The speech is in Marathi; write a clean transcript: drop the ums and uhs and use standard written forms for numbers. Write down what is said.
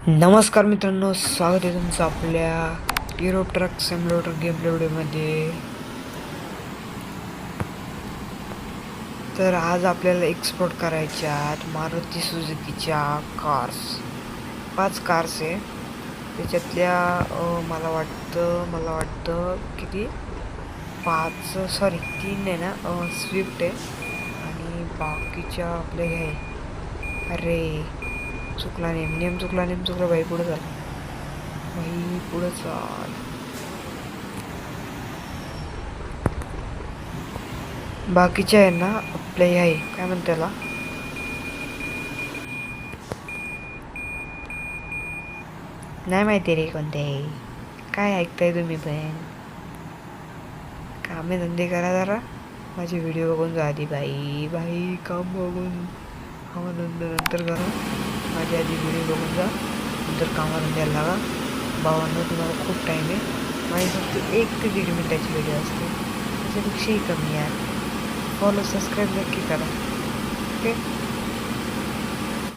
नमस्कार मित्रांनो, स्वागत आहे तुमचं आपल्या युरो ट्रक सिम्युलेटर गेम व्हिडिओमध्ये. तर आज आपल्याला एक्सप्लोर करायच्यात मारुती सुझुकीच्या कार्स. 5 कार्स आहे त्याच्यातल्या. मला वाटतं किती 3 आहे ना, स्विफ्ट आहे आणि बाकीच्या आपल्या हे आहे. अरे नेम चुकला भाई. पुढे चाल. बाकीच्या आहे ना आपल्या हे आहे, काय म्हणते त्याला, नाही माहिती रे कोणते. काय ऐकताय तुम्ही पण? कामे धंदे करा जरा. माझे व्हिडिओ बघून जा आधी बाई. काम बघून कामधंदे नंतर करा. माझी आधी व्हिडिओ बघून जा, नंतर कामधंद्याला लागा. भावांनो, तुम्हाला खूप टाईम आहे. माझी फक्त 1 ते 1.5 मिनिटाची व्हिडिओ असते, त्याच्यापेक्षाही कमी यार. फॉलो सबस्क्राईब नक्की करा. ओके.